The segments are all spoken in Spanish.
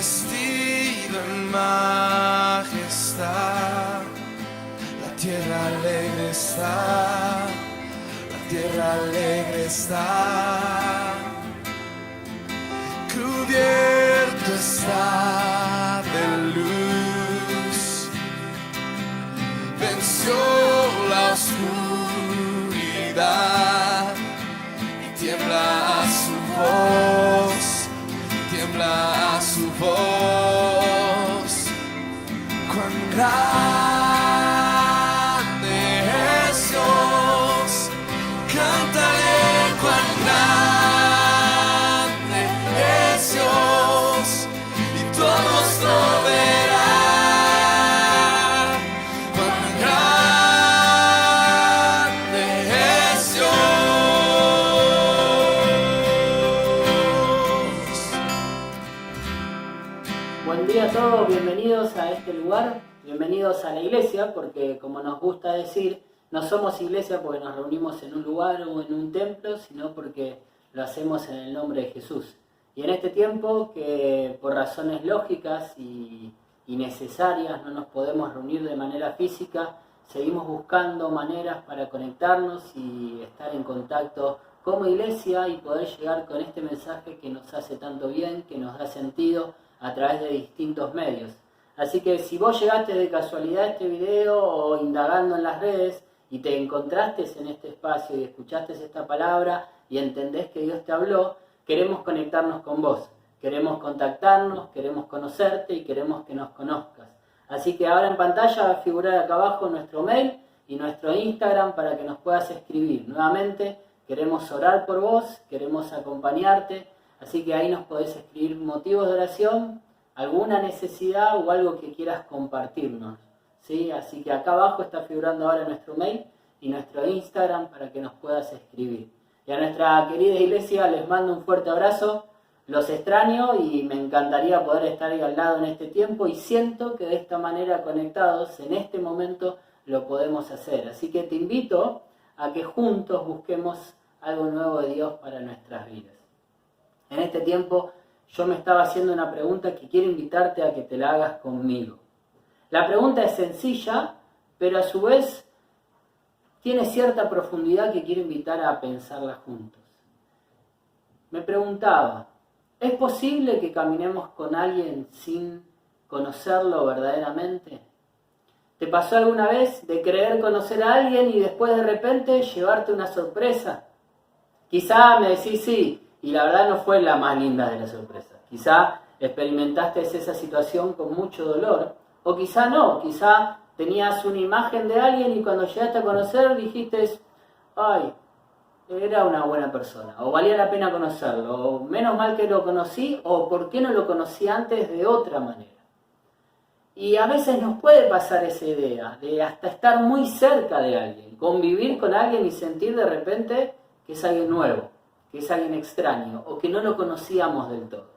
vestido en majestad. La tierra alegre está, la tierra alegre está. Cubierto está de luz, venció la oscuridad y tiembla a su voz, tiembla a su voz. Cuán grande es Dios, cántale cuán grande es Dios, y todos lo verán. Cuán grande es Dios. Buen día a todos, bienvenidos a este lugar, bienvenidos a la iglesia, porque como nos gusta decir, no somos iglesia porque nos reunimos en un lugar o en un templo, sino porque lo hacemos en el nombre de Jesús. Y en este tiempo que por razones lógicas y necesarias no nos podemos reunir de manera física, seguimos buscando maneras para conectarnos y estar en contacto como iglesia y poder llegar con este mensaje que nos hace tanto bien, que nos da sentido a través de distintos medios. Así que si vos llegaste de casualidad a este video o indagando en las redes y te encontraste en este espacio y escuchaste esta palabra y entendés que Dios te habló, queremos conectarnos con vos, queremos contactarnos, queremos conocerte y queremos que nos conozcas. Así que ahora en pantalla va a figurar acá abajo nuestro mail y nuestro Instagram para que nos puedas escribir. Nuevamente queremos orar por vos, queremos acompañarte, así que ahí nos podés escribir motivos de oración, alguna necesidad o algo que quieras compartirnos, ¿sí? Así que acá abajo está figurando ahora nuestro mail y nuestro Instagram para que nos puedas escribir. Y a nuestra querida iglesia les mando un fuerte abrazo, los extraño y me encantaría poder estar ahí al lado en este tiempo y siento que de esta manera conectados en este momento lo podemos hacer. Así que te invito a que juntos busquemos algo nuevo de Dios para nuestras vidas. En este tiempo yo me estaba haciendo una pregunta que quiero invitarte a que te la hagas conmigo. La pregunta es sencilla, pero a su vez tiene cierta profundidad que quiero invitar a pensarla juntos. Me preguntaba, ¿es posible que caminemos con alguien sin conocerlo verdaderamente? ¿Te pasó alguna vez de creer conocer a alguien y después de repente llevarte una sorpresa? Quizá me decís sí, y la verdad no fue la más linda de las sorpresas. Quizá experimentaste esa situación con mucho dolor, o quizá no, quizá tenías una imagen de alguien y cuando llegaste a conocer dijiste, ay, era una buena persona, o valía la pena conocerlo, o menos mal que lo conocí, o por qué no lo conocí antes de otra manera. Y a veces nos puede pasar esa idea de hasta estar muy cerca de alguien, convivir con alguien y sentir de repente que es alguien nuevo, que es alguien extraño, o que no lo conocíamos del todo.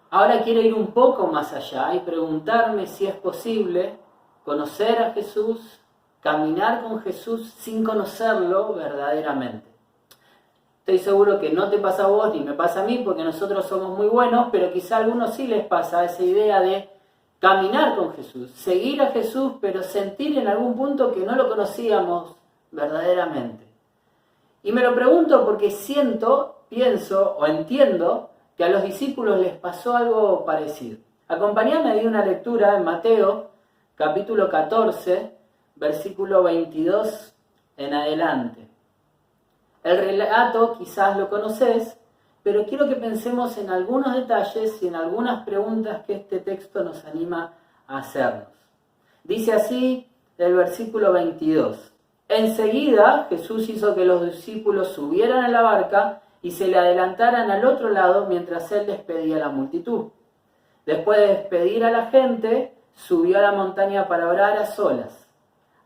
Ahora quiero ir un poco más allá y preguntarme si es posible conocer a Jesús, caminar con Jesús sin conocerlo verdaderamente. Estoy seguro que no te pasa a vos ni me pasa a mí porque nosotros somos muy buenos, pero quizá a algunos sí les pasa esa idea de caminar con Jesús, seguir a Jesús, pero sentir en algún punto que no lo conocíamos verdaderamente. Y me lo pregunto porque siento, pienso o entiendo que a los discípulos les pasó algo parecido. Acompáñame a una lectura en Mateo, capítulo 14, versículo 22 en adelante. El relato quizás lo conocés, pero quiero que pensemos en algunos detalles y en algunas preguntas que este texto nos anima a hacernos. Dice así el versículo 22. Enseguida Jesús hizo que los discípulos subieran a la barca y se le adelantaran al otro lado mientras él despedía a la multitud. Después de despedir a la gente, subió a la montaña para orar a solas.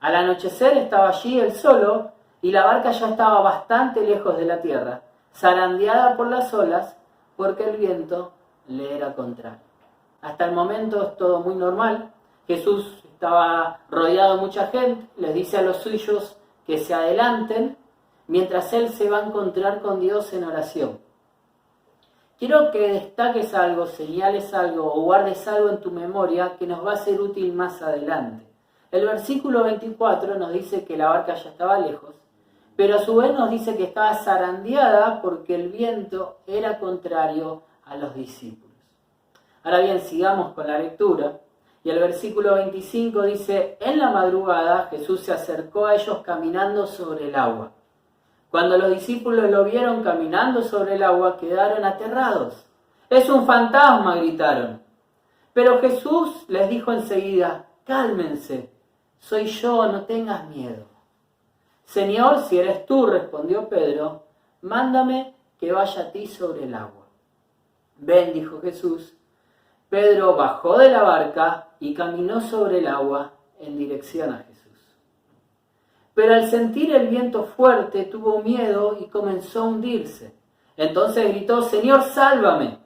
Al anochecer estaba allí él solo y la barca ya estaba bastante lejos de la tierra, zarandeada por las olas porque el viento le era contrario. Hasta el momento es todo muy normal. Jesús estaba rodeado de mucha gente, les dice a los suyos que se adelanten mientras él se va a encontrar con Dios en oración. quiero que destaques algo, señales algo o guardes algo en tu memoria que nos va a ser útil más adelante. El versículo 24 nos dice que la barca ya estaba lejos, pero a su vez nos dice que estaba zarandeada porque el viento era contrario a los discípulos. Ahora bien, sigamos con la lectura. Y el versículo 25 dice, en la madrugada Jesús se acercó a ellos caminando sobre el agua. Cuando los discípulos lo vieron caminando sobre el agua, quedaron aterrados. ¡Es un fantasma!, gritaron. Pero Jesús les dijo enseguida, cálmense, soy yo, no tengas miedo. Señor, si eres tú, respondió Pedro, mándame que vaya a ti sobre el agua. Ven, dijo Jesús. Pedro bajó de la barca y caminó sobre el agua en dirección a Jesús. Pero al sentir el viento fuerte tuvo miedo y comenzó a hundirse. Entonces gritó, Señor, sálvame.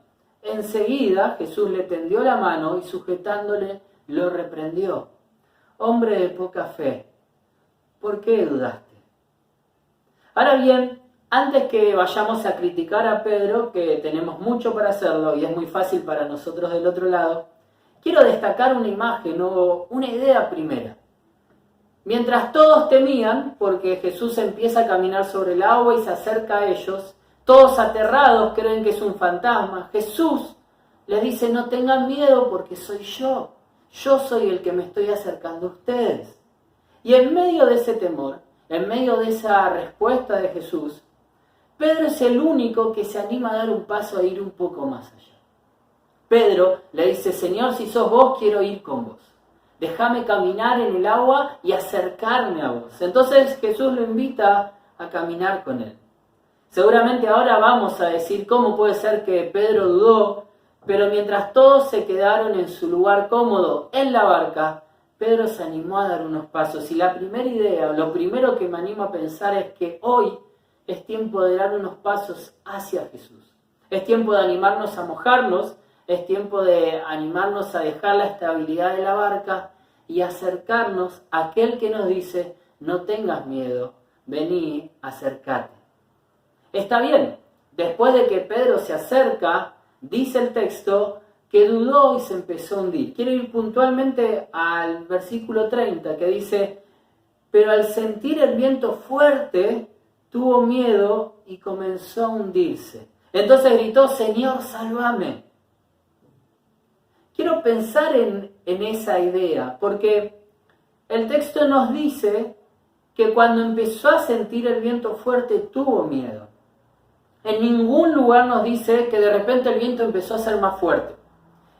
Enseguida Jesús le tendió la mano y sujetándole lo reprendió. Hombre de poca fe, ¿por qué dudaste? Ahora bien, antes que vayamos a criticar a Pedro, que tenemos mucho para hacerlo y es muy fácil para nosotros del otro lado, quiero destacar una imagen o una idea primera. Mientras todos temían, porque Jesús empieza a caminar sobre el agua y se acerca a ellos, todos aterrados creen que es un fantasma, Jesús les dice, no tengan miedo porque soy yo soy el que me estoy acercando a ustedes. Y en medio de ese temor, en medio de esa respuesta de Jesús, Pedro es el único que se anima a dar un paso a ir un poco más allá. Pedro le dice, Señor, si sos vos, quiero ir con vos. Déjame caminar en el agua y acercarme a vos. Entonces Jesús lo invita a caminar con él. Seguramente ahora vamos a decir cómo puede ser que Pedro dudó, pero mientras todos se quedaron en su lugar cómodo en la barca, Pedro se animó a dar unos pasos. Y la primera idea, lo primero que me animo a pensar es que hoy es tiempo de dar unos pasos hacia Jesús. Es tiempo de animarnos a mojarnos, es tiempo de animarnos a dejar la estabilidad de la barca y acercarnos a aquel que nos dice, no tengas miedo, vení, acércate. Está bien, después de que Pedro se acerca, dice el texto que dudó y se empezó a hundir. Quiero ir puntualmente al versículo 30 que dice, pero al sentir el viento fuerte, tuvo miedo y comenzó a hundirse. Entonces gritó, Señor, sálvame. Quiero pensar en esa idea, porque el texto nos dice que cuando empezó a sentir el viento fuerte, tuvo miedo. En ningún lugar nos dice que de repente el viento empezó a ser más fuerte,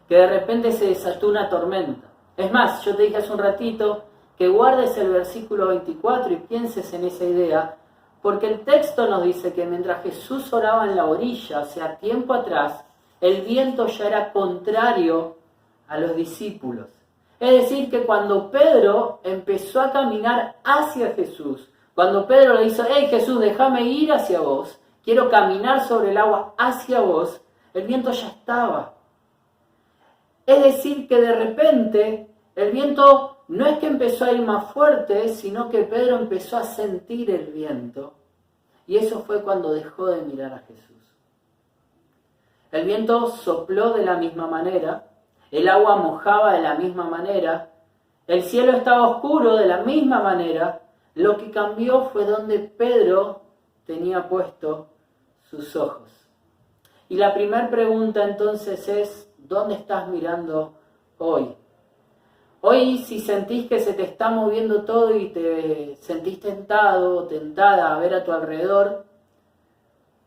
que de repente se desató una tormenta. Es más, yo te dije hace un ratito que guardes el versículo 24 y pienses en esa idea, porque el texto nos dice que mientras Jesús oraba en la orilla, o sea, tiempo atrás, el viento ya era contrario a los discípulos. Es decir, que cuando Pedro empezó a caminar hacia Jesús, cuando Pedro le dice, hey Jesús, déjame ir hacia vos, quiero caminar sobre el agua hacia vos, el viento ya estaba. Es decir, que de repente el viento no es que empezó a ir más fuerte, sino que Pedro empezó a sentir el viento. Y eso fue cuando dejó de mirar a Jesús. El viento sopló de la misma manera, el agua mojaba de la misma manera, el cielo estaba oscuro de la misma manera. Lo que cambió fue donde Pedro tenía puesto sus ojos. Y la primera pregunta entonces es, ¿dónde estás mirando hoy? Hoy, si sentís que se te está moviendo todo y te sentís tentado o tentada a ver a tu alrededor,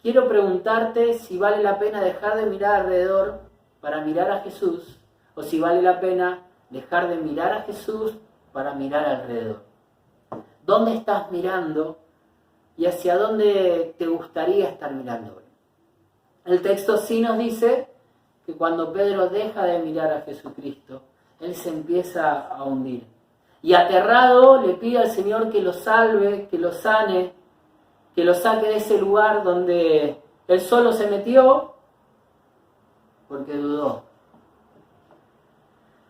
quiero preguntarte si vale la pena dejar de mirar alrededor para mirar a Jesús, o si vale la pena dejar de mirar a Jesús para mirar alrededor. ¿Dónde estás mirando y hacia dónde te gustaría estar mirando hoy? El texto sí nos dice que cuando Pedro deja de mirar a Jesucristo, él se empieza a hundir. Y aterrado le pide al Señor que lo salve, que lo sane, que lo saque de ese lugar donde él solo se metió porque dudó.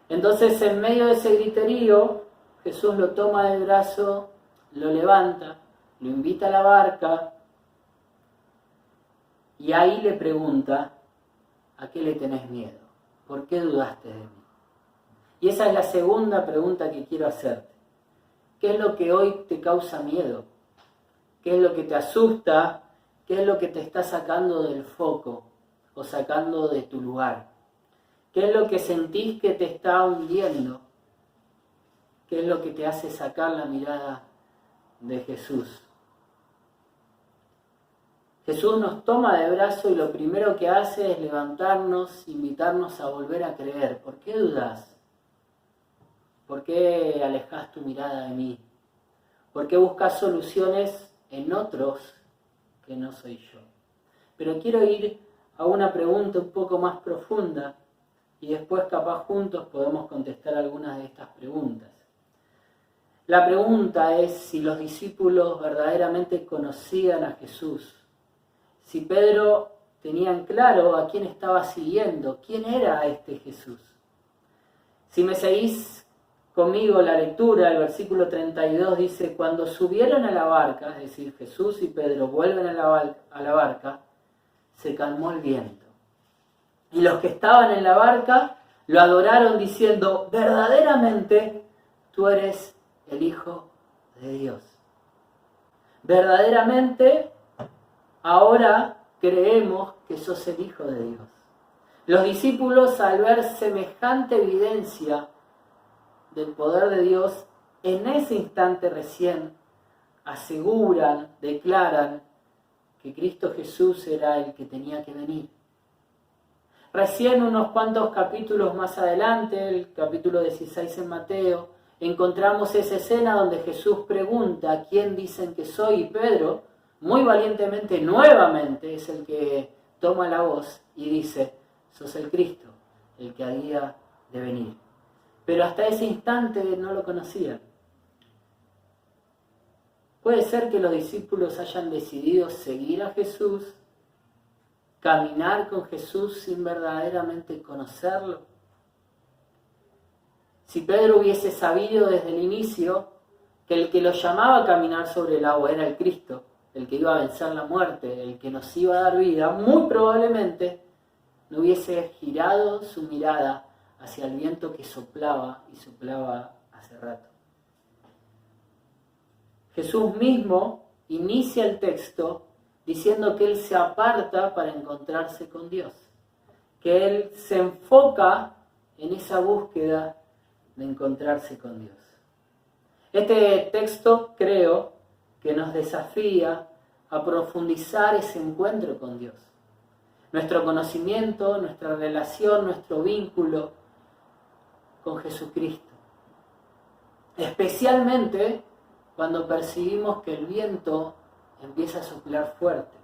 Entonces, en medio de ese griterío, Jesús lo toma del brazo, lo levanta, lo invita a la barca y ahí le pregunta, ¿A qué le tenés miedo? ¿Por qué dudaste de mí? Y esa es la segunda pregunta que quiero hacerte. ¿Qué es lo que hoy te causa miedo? ¿Qué es lo que te asusta? ¿Qué es lo que te está sacando del foco o sacando de tu lugar? ¿Qué es lo que sentís que te está hundiendo? ¿Qué es lo que te hace sacar la mirada de Jesús? Jesús nos toma de brazo y lo primero que hace es levantarnos, invitarnos a volver a creer. ¿Por qué dudas? ¿Por qué alejas tu mirada de mí? ¿Por qué buscas soluciones en otros que no soy yo? Pero quiero ir a una pregunta un poco más profunda y después capaz juntos podemos contestar algunas de estas preguntas. La pregunta es si los discípulos verdaderamente conocían a Jesús. Si Pedro tenía en claro a quién estaba siguiendo, quién era este Jesús. Si me seguís conmigo la lectura, el versículo 32 dice, cuando subieron a la barca, es decir, Jesús y Pedro vuelven a la barca, se calmó el viento. Y los que estaban en la barca lo adoraron diciendo, verdaderamente tú eres el Hijo de Dios. Verdaderamente ahora creemos que sos el Hijo de Dios. Los discípulos, al ver semejante evidencia del poder de Dios, en ese instante recién aseguran, declaran que Cristo Jesús era el que tenía que venir. Recién unos cuantos capítulos más adelante, el capítulo 16 en Mateo, encontramos esa escena donde Jesús pregunta ¿quién dicen que soy? Y Pedro, muy valientemente, nuevamente, es el que toma la voz y dice, sos el Cristo, el que había de venir. Pero hasta ese instante no lo conocían. Puede ser que los discípulos hayan decidido seguir a Jesús, caminar con Jesús sin verdaderamente conocerlo. Si Pedro hubiese sabido desde el inicio que el que lo llamaba a caminar sobre el agua era el Cristo, el que iba a vencer la muerte, el que nos iba a dar vida, muy probablemente no hubiese girado su mirada hacia el viento que soplaba y soplaba hace rato. Jesús mismo inicia el texto diciendo que Él se aparta para encontrarse con Dios, que Él se enfoca en esa búsqueda de encontrarse con Dios. Este texto creo que nos desafía a profundizar ese encuentro con Dios. Nuestro conocimiento, nuestra relación, nuestro vínculo con Jesucristo. Especialmente cuando percibimos que el viento empieza a soplar fuerte.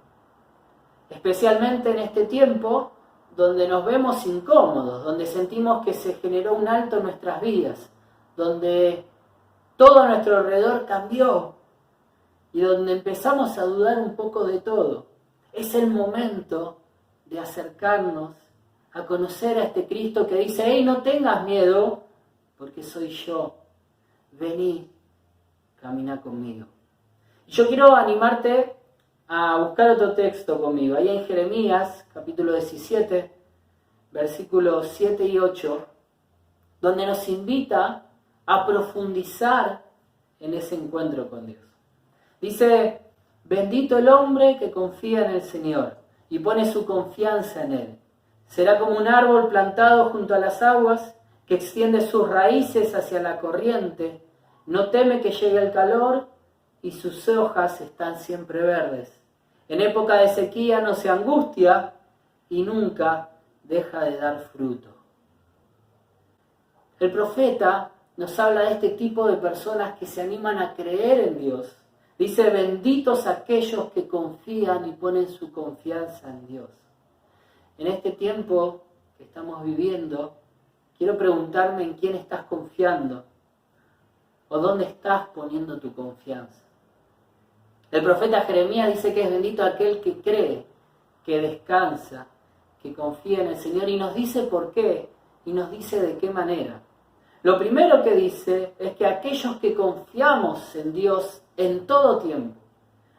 Especialmente en este tiempo donde nos vemos incómodos, donde sentimos que se generó un alto en nuestras vidas, donde todo a nuestro alrededor cambió y donde empezamos a dudar un poco de todo. Es el momento de acercarnos a conocer a este Cristo que dice, hey, no tengas miedo, porque soy yo. Vení, camina conmigo. Yo quiero animarte a buscar otro texto conmigo. Ahí en Jeremías, capítulo 17, versículos 7 y 8, donde nos invita a profundizar en ese encuentro con Dios. Dice, bendito el hombre que confía en el Señor y pone su confianza en Él. Será como un árbol plantado junto a las aguas que extiende sus raíces hacia la corriente. No teme que llegue el calor y sus hojas están siempre verdes. En época de sequía no se angustia y nunca deja de dar fruto. El profeta nos habla de este tipo de personas que se animan a creer en Dios. Dice, benditos aquellos que confían y ponen su confianza en Dios. En este tiempo que estamos viviendo, quiero preguntarme en quién estás confiando o dónde estás poniendo tu confianza. El profeta Jeremías dice que es bendito aquel que cree, que descansa, que confía en el Señor y nos dice por qué y nos dice de qué manera. Lo primero que dice es que aquellos que confiamos en Dios en todo tiempo,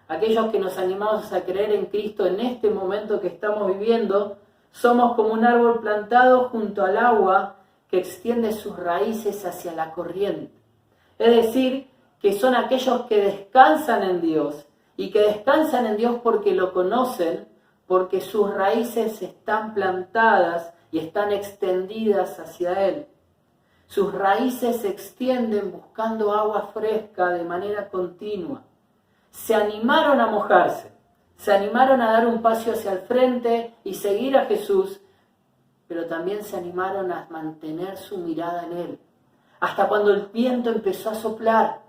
aquellos que nos animamos a creer en Cristo en este momento que estamos viviendo, Somos como un árbol plantado junto al agua que extiende sus raíces hacia la corriente. Es decir, que son aquellos que descansan en Dios y que descansan en Dios porque lo conocen, porque sus raíces están plantadas y están extendidas hacia Él. Sus raíces se extienden buscando agua fresca de manera continua. Se animaron a mojarse, se animaron a dar un paso hacia el frente y seguir a Jesús, pero también se animaron a mantener su mirada en Él. Hasta cuando el viento empezó a soplar.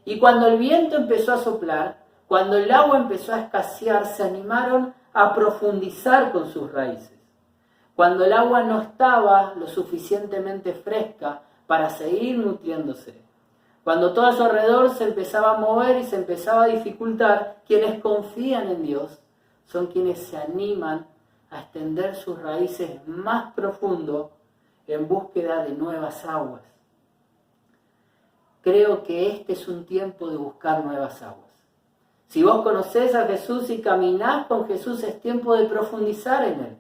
Y cuando el viento empezó a soplar, cuando el agua empezó a escasear, se animaron a profundizar con sus raíces. Cuando el agua no estaba lo suficientemente fresca para seguir nutriéndose. Cuando todo a su alrededor se empezaba a mover y se empezaba a dificultar, quienes confían en Dios son quienes se animan a extender sus raíces más profundo en búsqueda de nuevas aguas. Creo que este es un tiempo de buscar nuevas aguas. Si vos conocés a Jesús y caminás con Jesús, es tiempo de profundizar en Él.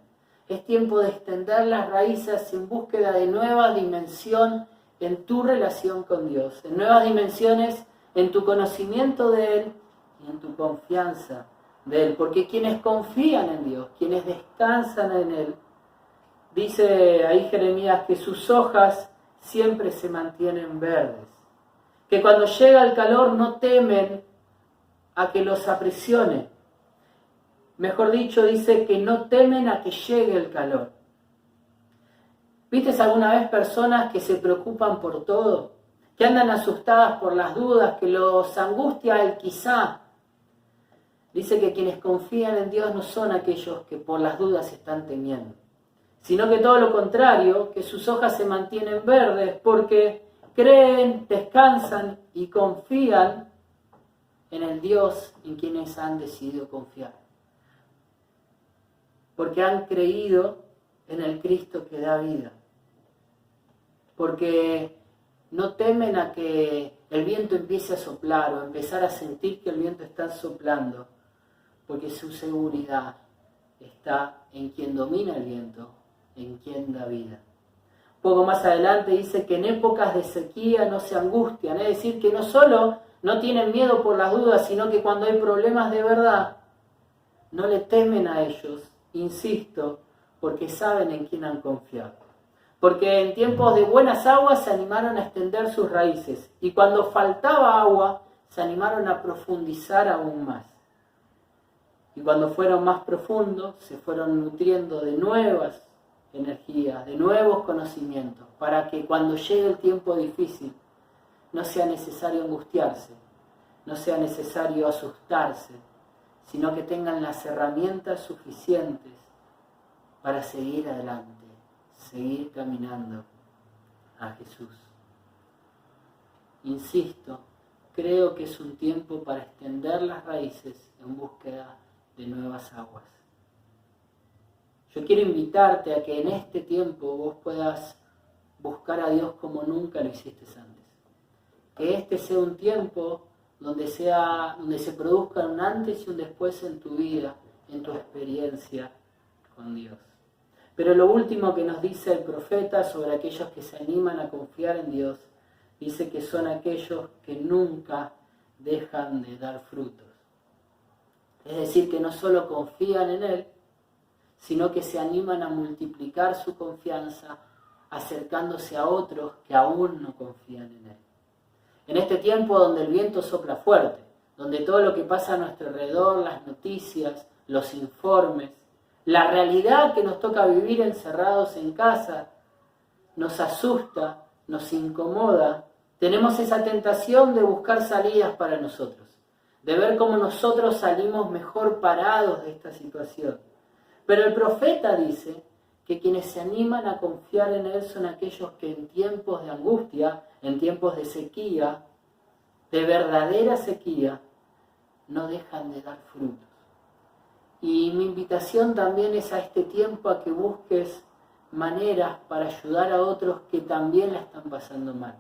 Es tiempo de extender las raíces en búsqueda de nueva dimensión en tu relación con Dios, en nuevas dimensiones en tu conocimiento de Él y en tu confianza de Él. Porque quienes confían en Dios, quienes descansan en Él, dice ahí Jeremías que sus hojas siempre se mantienen verdes. Que cuando llega el calor no temen a que los aprisione. Mejor dicho, dice que no temen a que llegue el calor. ¿Viste alguna vez personas que se preocupan por todo? Que andan asustadas por las dudas, que los angustia el quizá. Dice que quienes confían en Dios no son aquellos que por las dudas están temiendo, sino que todo lo contrario, que sus hojas se mantienen verdes porque creen, descansan y confían en el Dios en quienes han decidido confiar. Porque han creído en el Cristo que da vida. Porque no temen a que el viento empiece a soplar o empezar a sentir que el viento está soplando, porque su seguridad está en quien domina el viento, en quien da vida. Poco más adelante dice que en épocas de sequía no se angustian, es decir, que no solo no tienen miedo por las dudas, sino que cuando hay problemas de verdad, no le temen a ellos, insisto, porque saben en quién han confiado. Porque en tiempos de buenas aguas se animaron a extender sus raíces y cuando faltaba agua se animaron a profundizar aún más. Y cuando fueron más profundos se fueron nutriendo de nuevas energías, de nuevos conocimientos, para que cuando llegue el tiempo difícil no sea necesario angustiarse, no sea necesario asustarse, sino que tengan las herramientas suficientes para seguir adelante, seguir caminando a Jesús. Insisto, creo que es un tiempo para extender las raíces en búsqueda de nuevas aguas. Yo quiero invitarte a que en este tiempo vos puedas buscar a Dios como nunca lo hiciste antes. Que este sea un tiempo donde se produzca un antes y un después en tu vida, en tu experiencia con Dios. Pero lo último que nos dice el profeta sobre aquellos que se animan a confiar en Dios, dice que son aquellos que nunca dejan de dar frutos. Es decir, que no solo confían en Él, sino que se animan a multiplicar su confianza acercándose a otros que aún no confían en Él. En este tiempo donde el viento sopla fuerte, donde todo lo que pasa a nuestro alrededor, las noticias, los informes, la realidad que nos toca vivir encerrados en casa, nos asusta, nos incomoda, tenemos esa tentación de buscar salidas para nosotros, de ver cómo nosotros salimos mejor parados de esta situación. Pero el profeta dice que quienes se animan a confiar en Él son aquellos que en tiempos de angustia, en tiempos de sequía, de verdadera sequía, no dejan de dar frutos. Y mi invitación también es a este tiempo a que busques maneras para ayudar a otros que también la están pasando mal.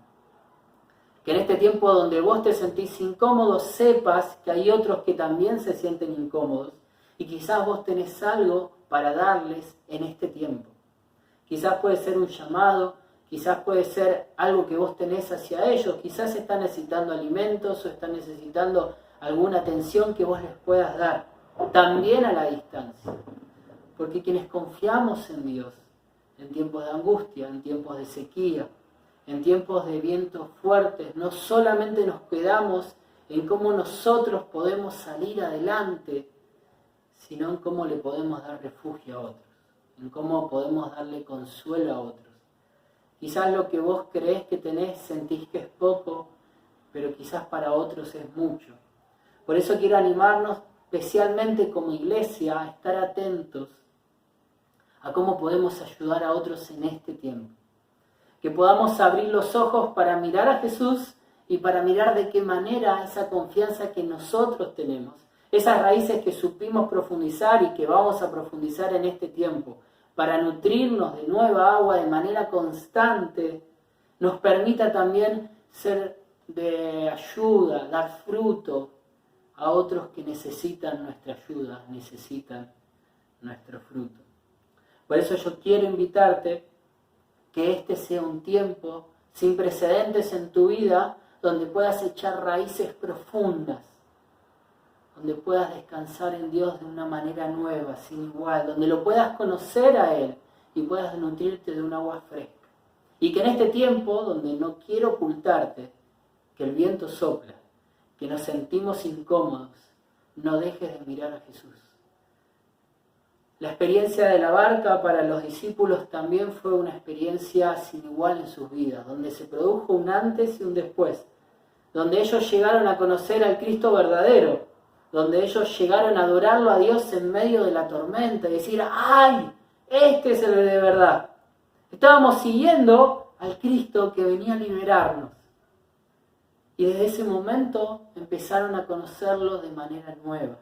Que en este tiempo donde vos te sentís incómodo, sepas que hay otros que también se sienten incómodos Y quizás vos tenés algo para darles en este tiempo. Quizás puede ser un llamado, quizás puede ser algo que vos tenés hacia ellos, quizás están necesitando alimentos o están necesitando alguna atención que vos les puedas dar, también a la distancia. Porque quienes confiamos en Dios, en tiempos de angustia, en tiempos de sequía, en tiempos de vientos fuertes, no solamente nos quedamos en cómo nosotros podemos salir adelante, sino en cómo le podemos dar refugio a otros, en cómo podemos darle consuelo a otros. Quizás lo que vos creés que tenés sentís que es poco, pero quizás para otros es mucho. Por eso quiero animarnos, especialmente como iglesia, a estar atentos a cómo podemos ayudar a otros en este tiempo. Que podamos abrir los ojos para mirar a Jesús y para mirar de qué manera esa confianza que nosotros tenemos, esas raíces que supimos profundizar y que vamos a profundizar en este tiempo, para nutrirnos de nueva agua de manera constante, nos permita también ser de ayuda, dar fruto a otros que necesitan nuestra ayuda, necesitan nuestro fruto. Por eso yo quiero invitarte que este sea un tiempo sin precedentes en tu vida, donde puedas echar raíces profundas, donde puedas descansar en Dios de una manera nueva, sin igual, donde lo puedas conocer a Él y puedas nutrirte de un agua fresca. Y que en este tiempo, donde no quiero ocultarte, que el viento sopla, que nos sentimos incómodos, no dejes de mirar a Jesús. La experiencia de la barca para los discípulos también fue una experiencia sin igual en sus vidas, donde se produjo un antes y un después, donde ellos llegaron a conocer al Cristo verdadero, donde ellos llegaron a adorarlo a Dios en medio de la tormenta y decir, ¡ay! Este es el de verdad. Estábamos siguiendo al Cristo que venía a liberarnos. Y desde ese momento empezaron a conocerlo de manera nueva.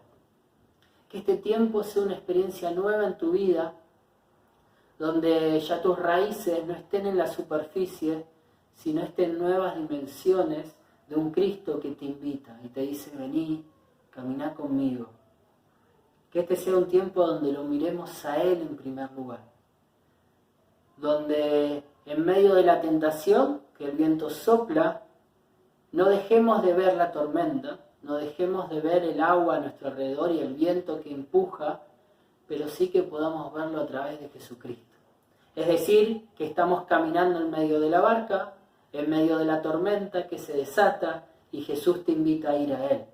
Que este tiempo sea una experiencia nueva en tu vida, donde ya tus raíces no estén en la superficie, sino estén en nuevas dimensiones de un Cristo que te invita y te dice, vení, caminá conmigo. Que este sea un tiempo donde lo miremos a Él en primer lugar. Donde en medio de la tentación, que el viento sopla, no dejemos de ver la tormenta, no dejemos de ver el agua a nuestro alrededor y el viento que empuja, pero sí que podamos verlo a través de Jesucristo. Es decir, que estamos caminando en medio de la barca, en medio de la tormenta que se desata y Jesús te invita a ir a Él.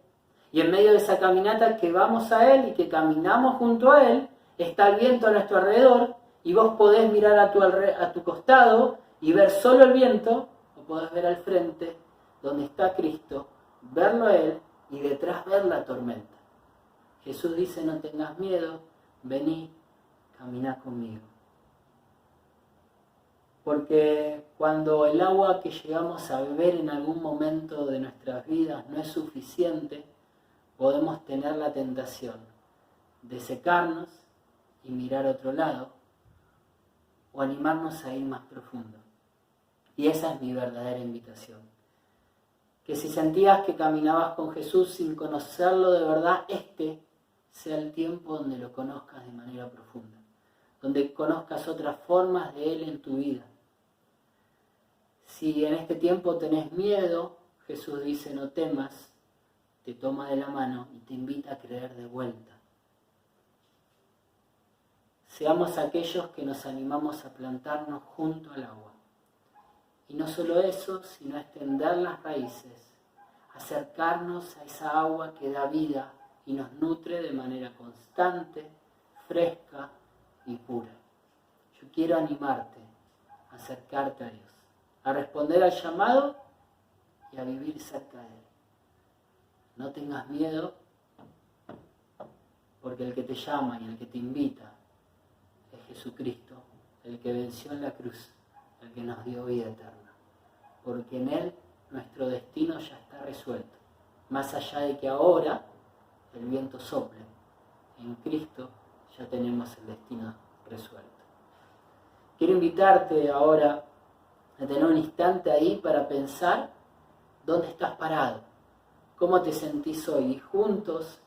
Y en medio de esa caminata que vamos a Él y que caminamos junto a Él, está el viento a nuestro alrededor y vos podés mirar a tu costado y ver solo el viento, o podés ver al frente donde está Cristo, verlo a Él y detrás ver la tormenta. Jesús dice, no tengas miedo, vení, caminá conmigo. Porque cuando el agua que llegamos a beber en algún momento de nuestras vidas no es suficiente, podemos tener la tentación de secarnos y mirar a otro lado, o animarnos a ir más profundo. Y esa es mi verdadera invitación. Que si sentías que caminabas con Jesús sin conocerlo de verdad, este sea el tiempo donde lo conozcas de manera profunda, donde conozcas otras formas de Él en tu vida. Si en este tiempo tenés miedo, Jesús dice, no temas, te toma de la mano y te invita a creer de vuelta. Seamos aquellos que nos animamos a plantarnos junto al agua. Y no solo eso, sino extender las raíces, acercarnos a esa agua que da vida y nos nutre de manera constante, fresca y pura. Yo quiero animarte a acercarte a Dios, a responder al llamado y a vivir cerca de Él. No tengas miedo, porque el que te llama y el que te invita es Jesucristo, el que venció en la cruz, el que nos dio vida eterna. Porque en Él nuestro destino ya está resuelto. Más allá de que ahora el viento sople, en Cristo ya tenemos el destino resuelto. Quiero invitarte ahora a tener un instante ahí para pensar dónde estás parado, cómo te sentís hoy. Y juntos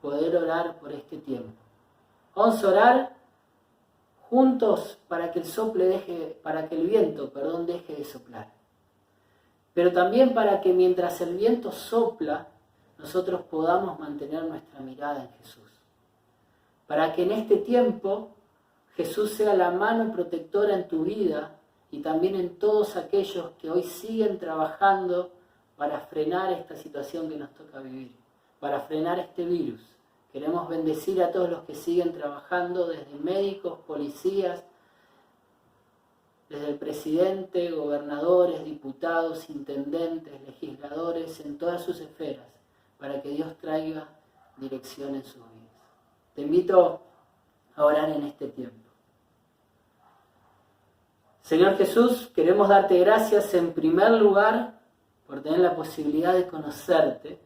poder orar por este tiempo. Vamos a orar juntos para que el viento deje de soplar. Pero también para que mientras el viento sopla, nosotros podamos mantener nuestra mirada en Jesús. Para que en este tiempo Jesús sea la mano protectora en tu vida y también en todos aquellos que hoy siguen trabajando para frenar esta situación que nos toca vivir, para frenar este virus. Queremos bendecir a todos los que siguen trabajando, desde médicos, policías, desde el presidente, gobernadores, diputados, intendentes, legisladores, en todas sus esferas, para que Dios traiga dirección en sus vidas. Te invito a orar en este tiempo. Señor Jesús, queremos darte gracias en primer lugar por tener la posibilidad de conocerte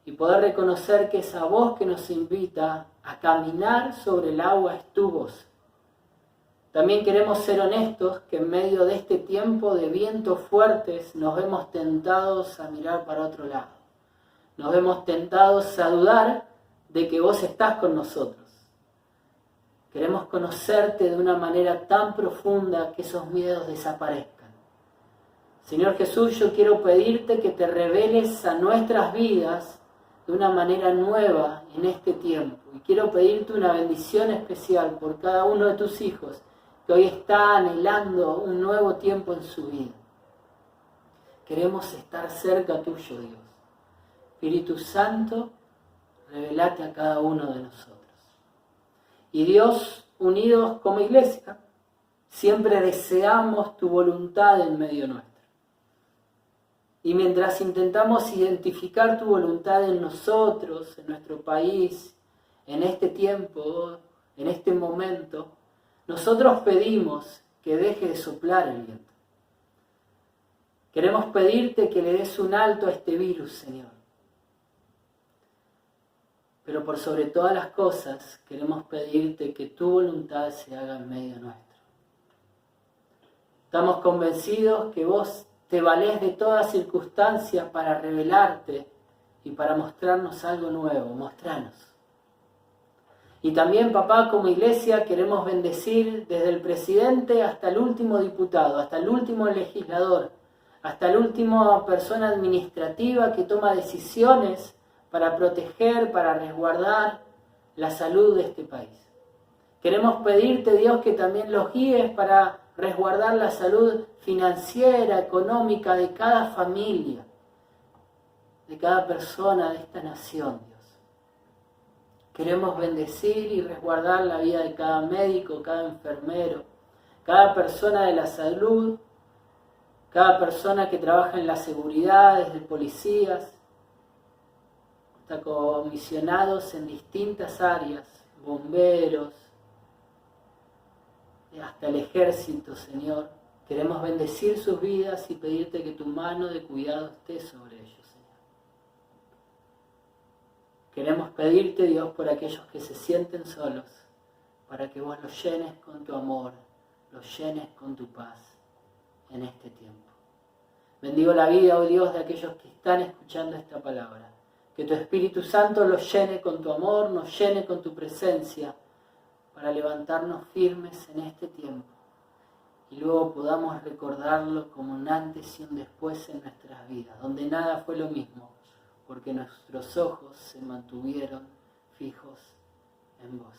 y poder reconocer que esa voz que nos invita a caminar sobre el agua es tu voz. También queremos ser honestos que en medio de este tiempo de vientos fuertes nos vemos tentados a mirar para otro lado. Nos vemos tentados a dudar de que vos estás con nosotros. Queremos conocerte de una manera tan profunda que esos miedos desaparezcan. Señor Jesús, yo quiero pedirte que te reveles a nuestras vidas de una manera nueva en este tiempo. Y quiero pedirte una bendición especial por cada uno de tus hijos que hoy está anhelando un nuevo tiempo en su vida. Queremos estar cerca tuyo, Dios. Espíritu Santo, revelate a cada uno de nosotros. Y Dios, unidos como iglesia, siempre deseamos tu voluntad en medio nuestro. Y mientras intentamos identificar tu voluntad en nosotros, en nuestro país, en este tiempo, en este momento, nosotros pedimos que deje de soplar el viento. Queremos pedirte que le des un alto a este virus, Señor. Pero por sobre todas las cosas, queremos pedirte que tu voluntad se haga en medio nuestro. Estamos convencidos que vos te valés de todas circunstancias para revelarte y para mostrarnos algo nuevo. Mostranos. Y también, papá, como iglesia queremos bendecir desde el presidente hasta el último diputado, hasta el último legislador, hasta la última persona administrativa que toma decisiones para proteger, para resguardar la salud de este país. Queremos pedirte, Dios, que también los guíes para resguardar la salud financiera, económica de cada familia, de cada persona de esta nación, Dios. Queremos bendecir y resguardar la vida de cada médico, cada enfermero, cada persona de la salud, cada persona que trabaja en la seguridad, desde policías, hasta comisionados en distintas áreas, bomberos, hasta el ejército, Señor. Queremos bendecir sus vidas y pedirte que tu mano de cuidado esté sobre ellos, Señor. Queremos pedirte, Dios, por aquellos que se sienten solos, para que vos los llenes con tu amor, los llenes con tu paz en este tiempo. Bendigo la vida, oh Dios, de aquellos que están escuchando esta palabra. Que tu Espíritu Santo los llene con tu amor, nos llene con tu presencia, para levantarnos firmes en este tiempo y luego podamos recordarlo como un antes y un después en nuestras vidas, donde nada fue lo mismo, porque nuestros ojos se mantuvieron fijos en vos.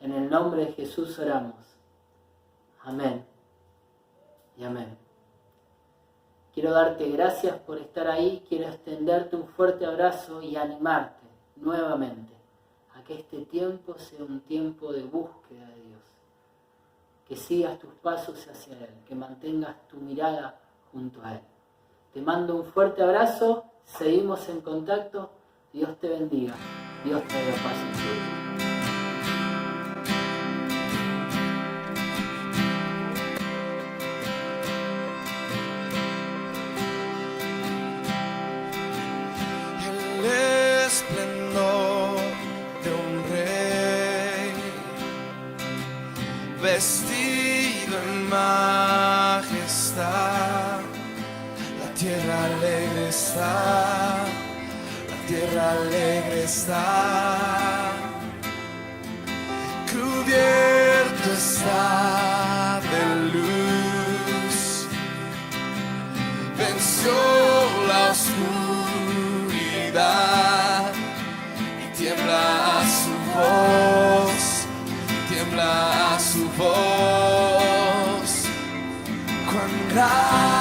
En el nombre de Jesús oramos. Amén y amén. Quiero darte gracias por estar ahí, quiero extenderte un fuerte abrazo y animarte nuevamente a que este tiempo sea un tiempo de búsqueda de Dios, que sigas tus pasos hacia Él, que mantengas tu mirada junto a Él. Te mando un fuerte abrazo, seguimos en contacto, Dios te bendiga, Dios te dé paz en tu vida. Vestido en majestad, la tierra alegre está, la tierra alegre está, cubierto está de luz, venció la oscuridad y tiembla a su voz, tiembla a su voz. Cuán grande